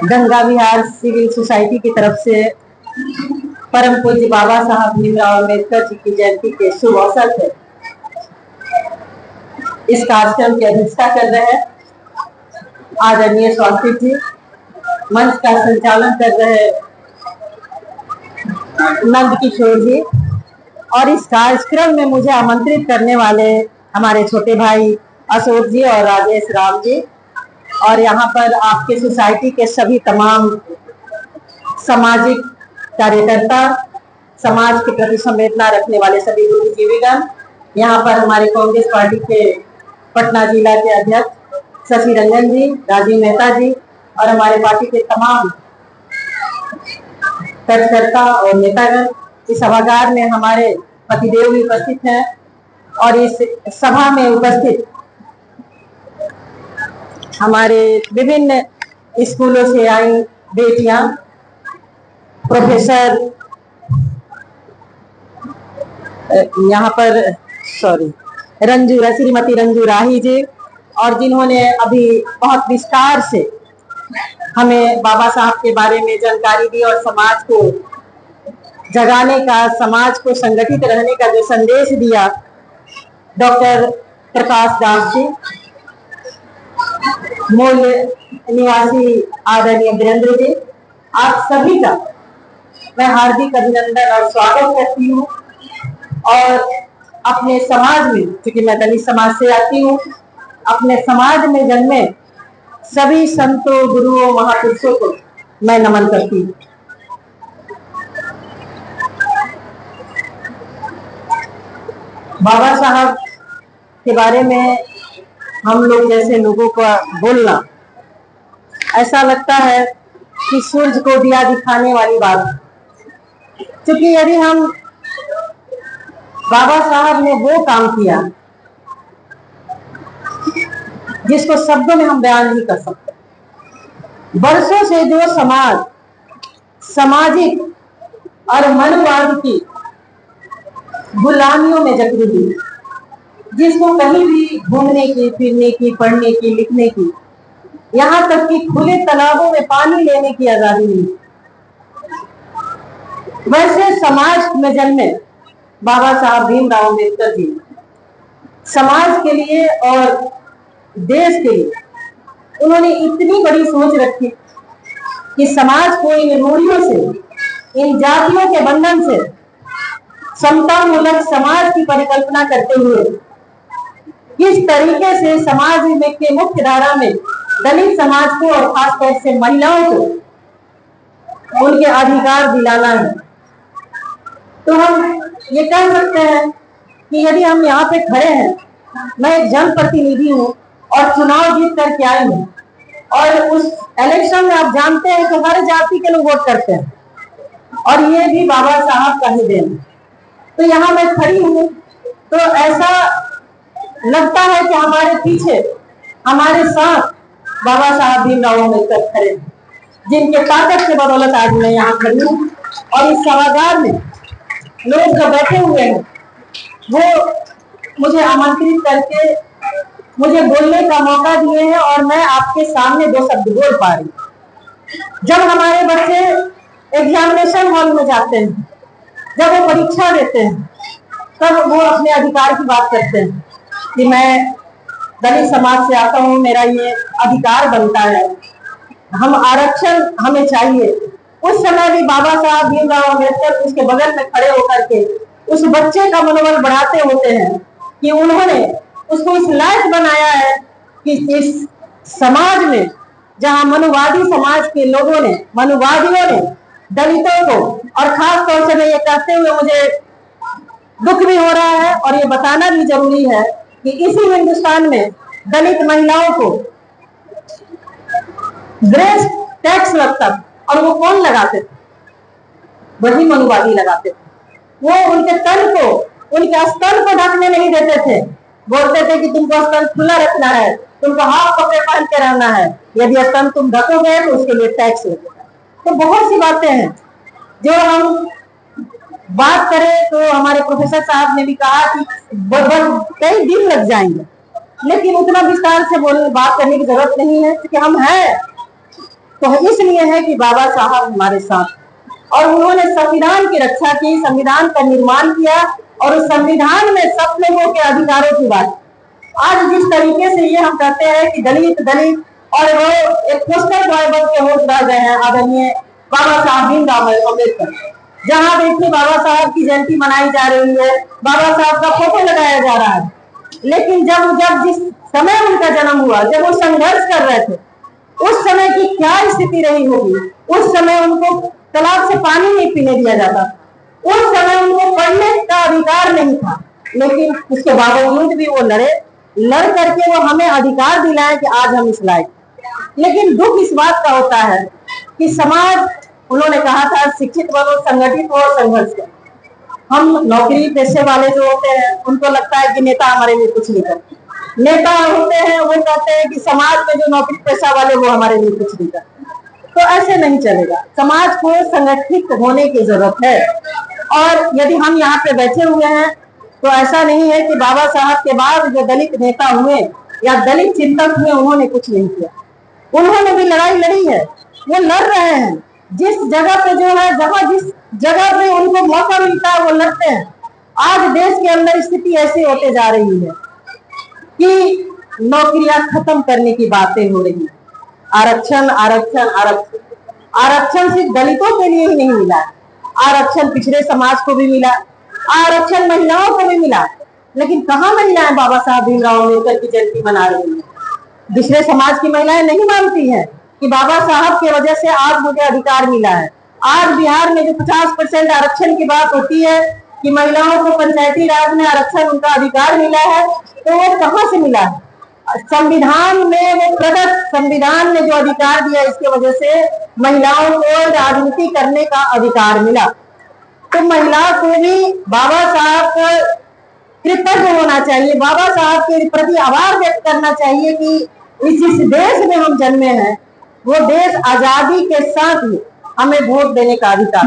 गंगा विहार civil society की तरफ से परम पूज्य बाबा साहब भीमराव अम्बेडकर जी की जयंती के शुभ अवसर पर इस कार्यक्रम की अध्यक्षता कर रहे हैं आदरणीय स्वास्थ्य जी। मंच का संचालन कर रहे नंद किशोर जी और इस कार्यक्रम में मुझे आमंत्रित करने वाले हमारे छोटे भाई अशोक जी और राजेश राम जी, और यहाँ पर आपके सोसाइटी के सभी तमाम सामाजिक कार्यकर्ता, समाज के प्रति संवेदना रखने वाले सभी बुद्धिजीवीगण, यहाँ पर हमारे कांग्रेस पार्टी के पटना जिला के अध्यक्ष शशि रंजन जी, राजीव मेहता जी और हमारे पार्टी के तमाम कार्यकर्ता और नेतागण। इस सभागार में हमारे पतिदेव भी उपस्थित हैं और इस सभा में उपस्थित हमारे विभिन्न स्कूलों से आई बेटियां, प्रोफेसर यहाँ पर श्रीमती रंजू राही जी, और जिन्होंने अभी बहुत विस्तार से हमें बाबा साहब के बारे में जानकारी दी और समाज को जगाने का, समाज को संगठित रहने का जो संदेश दिया, डॉक्टर प्रकाश दास जी, मूल निवासी आदरणीय वीरेंद्र जी, आप सभी का मैं हार्दिक अभिनंदन और स्वागत करती हूँ। और अपने समाज में, क्योंकि मैं दलित समाज से आती हूँ, अपने समाज में जन्मे सभी संतों, गुरुओं, महापुरुषों को मैं नमन करती हूँ। बाबा साहब के बारे में हम लोग जैसे लोगों का बोलना, ऐसा लगता है कि सूरज को दिया दिखाने वाली बात, क्योंकि यदि हम बाबा साहब ने वो काम किया जिसको शब्दों में हम बयान नहीं कर सकते। वर्षों से जो समाज सामाजिक और मनुवाद की गुलामियों में जकड़ी हुई, जिसको कहीं भी घूमने की, फिरने की, पढ़ने की, लिखने की, यहाँ तक कि खुले तालाबों में पानी लेने की आजादी नहीं, वैसे समाज में जन्मे बाबा साहब भीमराव अम्बेडकर जी समाज के लिए और देश के लिए उन्होंने इतनी बड़ी सोच रखी कि समाज को इन रूढ़ियों से, इन जातियों के बंधन से समतामूलक समाज की परिकल्पना करते हुए किस तरीके से समाज में के मुख्य धारा में दलित समाज को और खासतौर से महिलाओं को उनके अधिकार दिलाना है। तो हम ये कह सकते हैं कि यदि हम यहाँ पे खड़े हैं, मैं एक जनप्रतिनिधि हूँ और चुनाव जीत करके आई हूँ, और उस इलेक्शन में आप जानते हैं कि हर जाति के लोग वोट करते हैं, और ये भी बाबा साहब का ही देन। तो यहाँ मैं खड़ी हूँ तो ऐसा लगता है कि हमारे पीछे, हमारे साथ बाबा साहब भीमराव अम्बेडकर खड़े हैं, जिनके ताकत के बदौलत आज मैं यहाँ खड़ी हूँ। और इस सभागार में लोग जो बैठे हुए हैं वो मुझे आमंत्रित करके मुझे बोलने का मौका दिए हैं, और मैं आपके सामने दो शब्द बोल पा रही हूँ। जब हमारे बच्चे एग्जामिनेशन हॉल में जाते हैं, जब वो परीक्षा देते हैं, तब वो अपने अधिकार की बात करते हैं कि मैं दलित समाज से आता हूँ, मेरा ये अधिकार बनता है, हम आरक्षण हमें चाहिए। उस समय भी बाबा साहब भीमराव अम्बेडकर उसके बगल में खड़े होकर के उस बच्चे का मनोबल बढ़ाते होते हैं कि उन्होंने उसको इस लायक बनाया है कि इस समाज में, जहां मनुवादी समाज के लोगों ने, मनुवादियों ने दलितों को, और खास तौर से मैं ये कहते हुए मुझे दुख भी हो रहा है और ये बताना भी जरूरी है कि इसी हिंदुस्तान में दलित महिलाओं को ग्रेस टैक्स लगता था, और वो कौन लगाते थे? वही मनुवादी लगाते थे। वो उनके तन को, उनके स्तन को ढकने नहीं देते थे, बोलते थे कि तुमको स्तन खुला रखना है, तुमको हाफ कपड़े पहन के रहना है, यदि स्तन तुम ढकोगे तो उसके लिए टैक्स लगेगा। तो बहुत सी बातें हैं जो हम बात करें तो हमारे प्रोफेसर साहब ने भी कहा कि कई दिन लग जाएंगे, लेकिन उतना विस्तार से बात करने की जरूरत नहीं है, क्योंकि हम हैं तो इसलिए है कि बाबा साहब हमारे साथ और उन्होंने संविधान की रक्षा की, संविधान का निर्माण किया और उस संविधान में सब लोगों के अधिकारों की बात। आज जिस तरीके से ये हम कहते हैं कि दलित दलित और वो एक पोस्टर बॉय बन के वोट डाल गए हैं आदरणीय बाबा साहब भीमराव अम्बेडकर। जहां देखिए बाबा साहब की जयंती मनाई जा रही है, बाबा साहब का फोटो लगाया जा रहा है, लेकिन जब जब जिस समय उनका जन्म हुआ, जब वो संघर्ष कर रहे थे, उस समय की क्या स्थिति रही होगी। उस समय उनको तालाब से पानी नहीं पीने दिया जाता, उस समय उनको पढ़ने का अधिकार नहीं था, लेकिन उसके बावजूद भी वो लड़ करके वो हमें अधिकार दिलाए कि आज हम इस लायक। लेकिन दुख इस बात का होता है कि समाज, उन्होंने कहा था शिक्षित बनो, संगठित हो, संघर्ष करो। हम नौकरी पेशे वाले जो होते हैं उनको लगता है कि नेता हमारे लिए कुछ नहीं करते, नेता होते हैं वो कहते हैं कि समाज में जो नौकरी पेशा वाले वो हमारे लिए कुछ नहीं करते। तो ऐसे नहीं चलेगा, समाज को संगठित होने की जरूरत है। और यदि हम यहाँ पे बैठे हुए हैं तो ऐसा नहीं है कि बाबा साहब के बाद जो दलित नेता हुए या दलित चिंतक हुए उन्होंने कुछ नहीं किया, उन्होंने भी लड़ाई लड़ी है, वो लड़ रहे हैं। जिस जगह पे जो है, जहां जिस जगह पे उनको मौका मिलता है वो लड़ते हैं। आज देश के अंदर स्थिति ऐसी होते जा रही है कि नौकरियां खत्म करने की बातें हो रही है। आरक्षण आरक्षण आरक्षण आरक्षण सिर्फ दलितों के लिए ही नहीं मिला, आरक्षण पिछड़े समाज को भी मिला, आरक्षण महिलाओं को भी मिला। लेकिन कहाँ महिलाएं बाबा साहब भीमराव अम्बेडकर की जयंती मना रही है? दूसरे समाज की महिलाएं नहीं मानती हैं कि बाबा साहब की वजह से आज मुझे अधिकार मिला है। आज बिहार में जो 50% आरक्षण की बात होती है कि महिलाओं को पंचायती राज में आरक्षण उनका अधिकार मिला है, तो वो कहाँ से मिला है? संविधान में वो प्रदत्त, संविधान ने जो अधिकार दिया इसकी वजह से महिलाओं को राजनीति करने का अधिकार मिला। तो महिला को भी बाबा साहब को कृतज्ञ होना चाहिए, बाबा साहब के प्रति आभार व्यक्त करना चाहिए कि इस देश में हम जन्मे हैं, वो देश आजादी के साथ ही हमें वोट देने का अधिकार।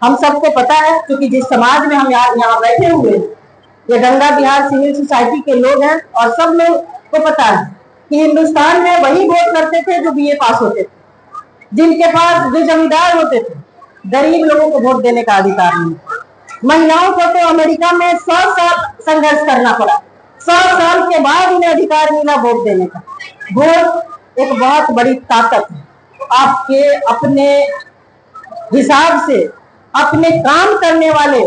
हम सबको पता है, क्योंकि जिस समाज में हम यहाँ बैठे हुए हैं ये गंगा बिहार सिविल सोसाइटी के लोग हैं और सब लोग को पता है कि हिंदुस्तान में वही वोट करते थे जो बीए पास होते थे, जिनके पास जो जमींदार होते थे। गरीब लोगों को वोट देने का अधिकार नहीं। महिलाओं को तो अमेरिका में 100 साल संघर्ष करना पड़ा, 100 साल के बाद उन्हें अधिकार मिला वोट देने का। वोट एक बहुत बड़ी ताकत है, आपके अपने हिसाब से अपने काम करने वाले,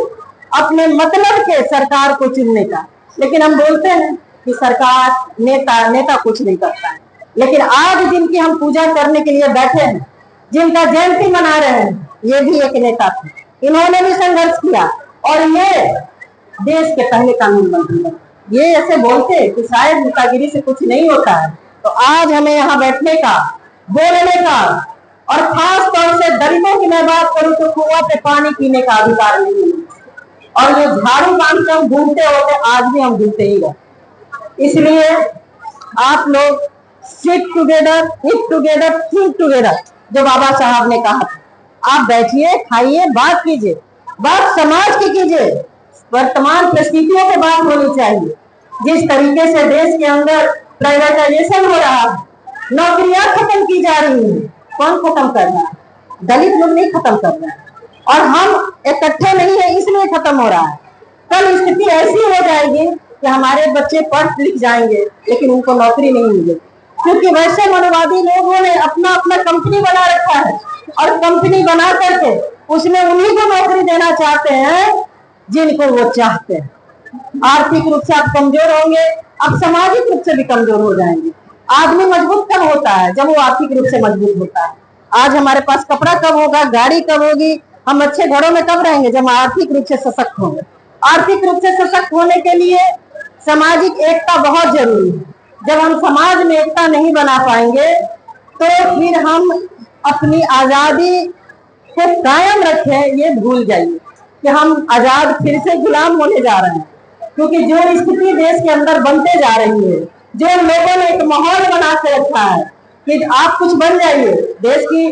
अपने मतलब के सरकार को चुनने का। लेकिन हम बोलते हैं कि सरकार, नेता कुछ नहीं करता है। लेकिन आज जिनकी हम पूजा करने के लिए बैठे हैं, जिनका जयंती मना रहे हैं, ये भी एक नेता थे। इन्होंने भी संघर्ष किया और ये देश के पहले कानून मंत्री बने। ये ऐसे बोलते कि शायद नेतागिरी से कुछ नहीं होता है, तो आज हमें यहाँ बैठने का, बोलने का और खास तौर से दलितों की मैं बात करूं तो कुआं पे पानी पीने का अधिकार नहीं है। और जो झाड़ू बांध के हम घूमते होते, आज भी हम घूमते ही रहे। इसलिए आप लोग सिट टुगेदर, ईट टुगेदर, थिंक टुगेदर, जो बाबा साहब ने कहा था, आप बैठिए, खाइए, बात कीजिए, बात समाज की कीजिए, वर्तमान परिस्थितियों पे बात होनी चाहिए। जिस तरीके से देश के अंदर प्राइवेटाइजेशन हो रहा है, नौकरियां खत्म की जा रही हैं, कौन खत्म कर रहा है? दलित लोग नहीं खत्म कर रहे हैं, और हम इकट्ठे नहीं है इसलिए खत्म हो रहा है। कल स्थिति ऐसी हो जाएगी कि हमारे बच्चे पढ़ लिख जाएंगे लेकिन उनको नौकरी नहीं मिलेगी, क्योंकि वैसे मनोवादी लोगों ने अपना अपना कंपनी बना रखा है और कंपनी बना करके उसमें उन्हीं को नौकरी देना चाहते हैं जिनको वो चाहते हैं। आर्थिक रूप से आप कमजोर होंगे, आप सामाजिक रूप से भी कमजोर हो जाएंगे। आदमी मजबूत कब होता है? जब वो आर्थिक रूप से मजबूत होता है। आज हमारे पास कपड़ा कब होगा, गाड़ी कब होगी, हम अच्छे घरों में कब रहेंगे? जब आर्थिक रूप से सशक्त होंगे। आर्थिक रूप से सशक्त होने के लिए सामाजिक एकता बहुत जरूरी है। जब हम समाज में एकता नहीं बना पाएंगे तो फिर हम अपनी आजादी को कायम रखें, ये भूल जाइए कि हम आजाद फिर से गुलाम होने जा रहे हैं। क्योंकि जो स्थिति देश के अंदर बनते जा रही है, जो लोगों ने एक माहौल बना के रखा है कि आप कुछ बन जाइए। देश की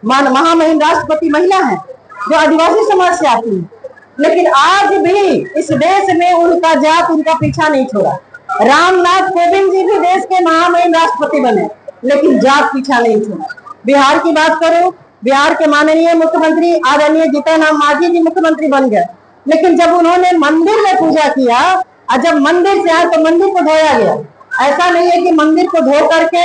महामहिम राष्ट्रपति महिला है जो आदिवासी समाज से आती है, लेकिन आज भी इस देश में उनका जात उनका पीछा नहीं छोड़ा। रामनाथ कोविंद जी भी देश के महामहिम राष्ट्रपति बने, लेकिन जात पीछा नहीं छोड़ा। बिहार की बात करूं, बिहार के माननीय मुख्यमंत्री आदरणीय जीतन राम मांझी जी मुख्यमंत्री बन गए, लेकिन जब उन्होंने मंदिर में पूजा किया और जब मंदिर से आए तो मंदिर को धोया गया। ऐसा नहीं है कि मंदिर को धो करके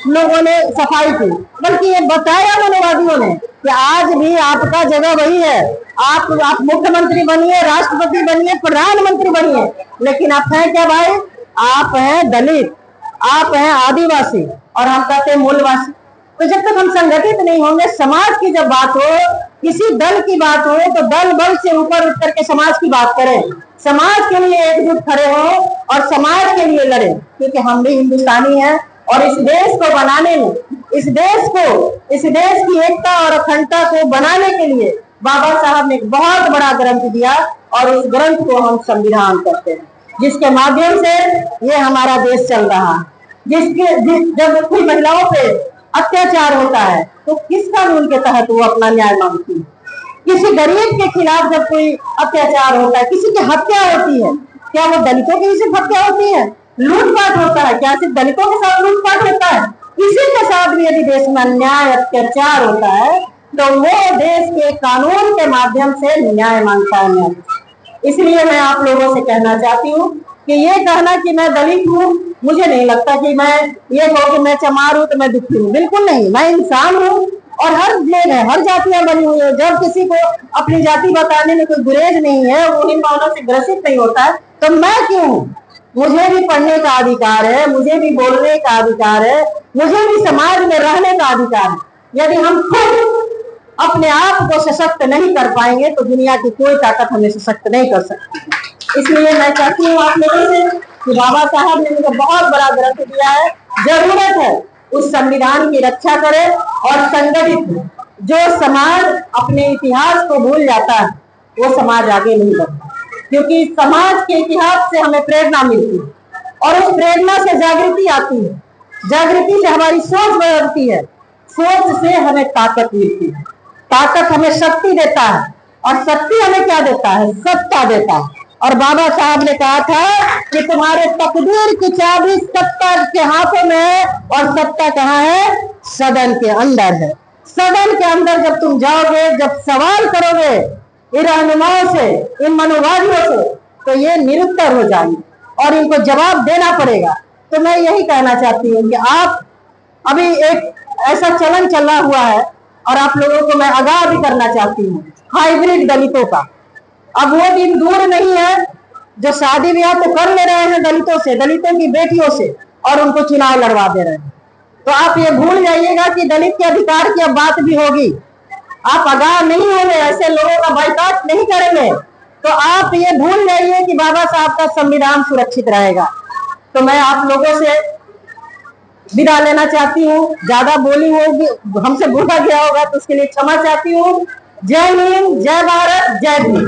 लोगों ने सफाई की, बल्कि ये बताया मनोवादियों ने कि आज भी आपका जगह वही है, आप मुख्यमंत्री बनिए, राष्ट्रपति बनिए, प्रधानमंत्री बनिए, लेकिन आप हैं क्या भाई? आप हैं दलित, आप हैं आदिवासी और हम कहते हैं मूलवासी। तो जब तक हम संगठित नहीं होंगे, समाज की जब बात हो, किसी दल की बात हो, तो दल बल से ऊपर उठ करके समाज की बात करें, समाज के लिए एकजुट खड़े हो और समाज के लिए लड़े, क्योंकि हम भी हिंदुस्तानी हैं और इस देश को बनाने में, इस देश की एकता और अखंडता को बनाने के लिए बाबा साहब ने एक बहुत बड़ा ग्रंथ दिया और उस ग्रंथ को हम संविधान कहते हैं, जिसके माध्यम से ये हमारा देश चल रहा है। जब कोई महिलाओं पे अत्याचार होता है तो किस कानून के तहत वो अपना न्याय मांगती है? किसी गरीब के खिलाफ जब कोई अत्याचार होता है, किसी की हत्या होती है, क्या वो दलितों की सिर्फ हत्या होती है? लूटपाट होता है, क्या सिर्फ दलितों के साथ लूटपाट होता है? किसी के साथ भी यदि देश में अन्याय अत्याचार होता है तो वो देश के कानून के माध्यम से न्याय मांगता है। इसलिए मैं आप लोगों से कहना चाहती हूँ कि ये कहना कि मैं दलित हूँ, मुझे नहीं लगता कि मैं ये कहूँ कि मैं चमार हूँ तो मैं दुखी हूँ, बिल्कुल नहीं। मैं इंसान हूँ और हर लोग है, हर जातियां बनी हुई है। जब किसी को अपनी जाति बताने में कोई गुरेज नहीं है, वो इन भावनाओं से ग्रसित नहीं होता है, तो मैं क्यों हूँ? मुझे भी पढ़ने का अधिकार है, मुझे भी बोलने का अधिकार है, मुझे भी समाज में रहने का अधिकार है। यदि हम खुद अपने आप को सशक्त नहीं कर पाएंगे तो दुनिया की कोई ताकत हमें सशक्त नहीं कर सकती। इसलिए मैं चाहती हूँ आप लोगों से कि बाबा साहब ने मुझे बहुत बड़ा ग्रंथ दिया है, जरूरत है उस संविधान की रक्षा करे और संगठित। जो समाज अपने इतिहास को भूल जाता है वो समाज आगे नहीं बढ़ता, क्योंकि समाज के इतिहास से हमें प्रेरणा मिलती है और उस प्रेरणा से जागृति आती है, जागृति से हमारी सोच बदलती है, सोच से हमें ताकत मिलती है, ताकत हमें शक्ति देता है और शक्ति हमें क्या देता है? सत्ता देता है। और बाबा साहब ने कहा था कि तुम्हारे तकदीर की चाबी सत्ता के हाथों में है और सत्ता कहाँ है? सदन के अंदर है। सदन के अंदर जब तुम जाओगे, जब सवाल करोगे इन रहनुमाओं से, इन मनोवादियों से, तो ये निरुत्तर हो जाएंगे और इनको जवाब देना पड़ेगा। तो मैं यही कहना चाहती हूँ कि आप अभी एक ऐसा चलन चला हुआ है और आप लोगों को मैं आगाह भी करना चाहती हूँ, हाइब्रिड दलितों का। अब वो दिन दूर नहीं है जो शादी ब्याह तो कर ले रहे हैं दलितों से, दलितों की बेटियों से, और उनको चुनाव लड़वा दे रहे हैं। तो आप ये भूल जाइएगा कि दलित के अधिकार की अब बात भी होगी। आप आगाह नहीं होंगे, ऐसे लोगों का बाइकाट नहीं करेंगे, तो आप ये भूल जाइए कि बाबा साहब का संविधान सुरक्षित रहेगा। तो मैं आप लोगों से विदा लेना चाहती हूँ, ज्यादा बोली होगी, हमसे बोला गया होगा तो उसके लिए क्षमा चाहती हूँ। जय हिंद, जय भारत, जय भीम।